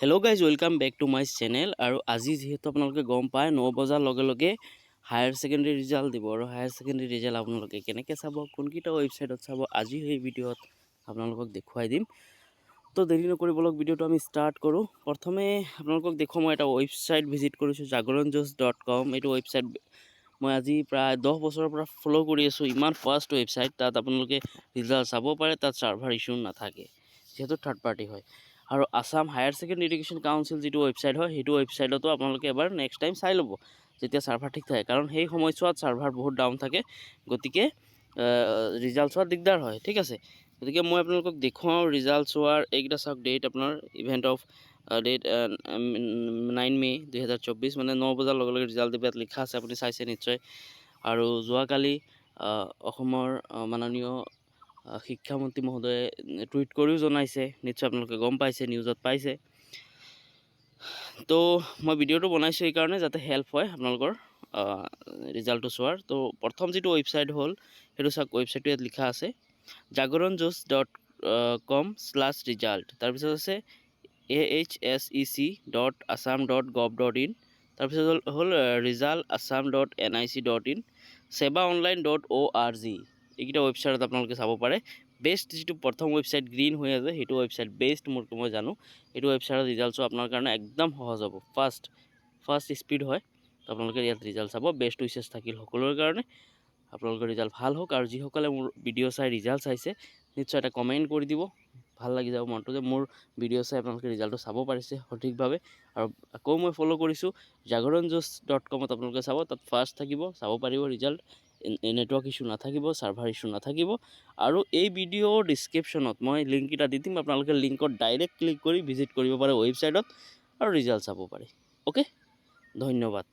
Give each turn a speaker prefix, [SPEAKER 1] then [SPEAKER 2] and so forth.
[SPEAKER 1] Hello' guys welcome back to my channel. আৰু আজি যিহেতু আপোনালোকে গম পায় 9 বজাৰ লগে লগে হায়াৰ ছেকেণ্ডেৰী ৰিজাল্ট দিব আৰু হায়াৰ ছেকেণ্ডেৰী ৰিজাল্ট আপোনালোকে কেনেকৈ চাব, কোনকেইটা ৱেবছাইটত চাব, আজি সেই ভিডিঅ'ত আপোনালোকক দেখুৱাই দিম। তো দেৰি নকৰি বলক ভিডিঅ'টো আমি ষ্টাৰ্ট কৰোঁ। প্ৰথমে আপোনালোকক দেখুৱাম মই এটা ৱেবছাইট ভিজিট কৰিছোঁ jagoranjosh.com। এইটো ৱেবছাইট মই আজি প্ৰায় 10 বছৰৰ পৰা ফ'ল' কৰি আছোঁ। ইমান ফাষ্ট ৱেবছাইট, তাত আপোনালোকে ৰিজাল্ট চাব পাৰে, তাত ছাৰ্ভাৰ ইছ্যু নাথাকে যিহেতু থাৰ্ড পাৰ্টি হয়। আৰু Assam higher secondary education council যিটো ৱেবছাইট হয়, সেইটো ৱেবছাইটতো আপোনালোকে এবাৰ নেক্সট টাইম চাই ল'ব যেতিয়া ছাৰ্ভাৰ ঠিক থাকে, কাৰণ সেই সময়ছোৱাত ছাৰ্ভাৰ বহুত ডাউন থাকে, গতিকে ৰিজাল্ট চোৱাত দিগদাৰ হয়। ঠিক আছে, গতিকে মই আপোনালোকক দেখুৱাওঁ ৰিজাল্ট চোৱাৰ এইকেইটা চাওক ডেট, আপোনাৰ ইভেণ্ট অফ ডেট 9 মে 2024, মানে 9 বজাৰ লগে লগে ৰিজাল্ট দিব, ইয়াত লিখা আছে, আপুনি চাইছে নিশ্চয়। আৰু যোৱাকালি অসমৰ মাননীয় শিক্ষামন্ত্ৰী মহোদয়ে টুইট কৰিও জনাইছে, নিশ্চয় আপোনালোকে গম পাইছে, নিউজত পাইছে। তো মই ভিডিঅ'টো বনাইছোঁ এইকাৰণে যাতে হেল্প হয় আপোনালোকৰ ৰিজাল্টটো চোৱাৰ। তো প্ৰথম যিটো ৱেবছাইট হ'ল সেইটো চাওক, ৱেবছাইটটো ইয়াত লিখা আছে jagoranjosh.com/result। তাৰপিছত আছে ahsec.assam.gov.in। তাৰপিছত হ'ল resultassam.nic.in, sebaonline.org। এইকেইটা ৱেবছাইটত আপোনালোকে চাব পাৰে। বেষ্ট যিটো প্ৰথম ৱেবছাইট গ্ৰীণ হৈ আছে, সেইটো ৱেবছাইট বেষ্ট মোৰটো মই জানো। এইটো ৱেবছাইটত ৰিজাল্ট চোৱা আপোনাৰ কাৰণে একদম সহজ হ'ব, ফাষ্ট স্পীড হয়। তো আপোনালোকে ইয়াত ৰিজাল্ট চাব। বেষ্ট উইচেছ থাকিল সকলোৰে কাৰণে, আপোনালোকৰ ৰিজাল্ট ভাল হওক। আৰু যিসকলে মোৰ ভিডিঅ' চাই ৰিজাল্ট চাইছে, নিশ্চয় এটা কমেণ্ট কৰি দিব, ভাল লাগি যাব মনটো যে মোৰ ভিডিঅ' চাই আপোনালোকে ৰিজাল্টটো চাব পাৰিছে সঠিকভাৱে। আৰু আকৌ মই ফ'ল' কৰিছোঁ jagoranjosh.com-ত আপোনালোকে চাব, তাত ফাষ্ট থাকিব, চাব পাৰিব ৰিজাল্ট, নেটৱৰ্ক ইছ্যু নাথাকিব, ছাৰ্ভাৰ ইছ্যু নাথাকিব। আৰু এই ভিডিঅ'ৰ ডিছক্ৰিপশ্যনত মই লিংক এটা দি দিম, আপোনালোকে লিংকত ডাইৰেক্ট ক্লিক কৰি ভিজিট কৰিব পাৰে ৱেবছাইটত আৰু ৰিজাল্ট চাব পাৰে। অ'কে, ধন্যবাদ।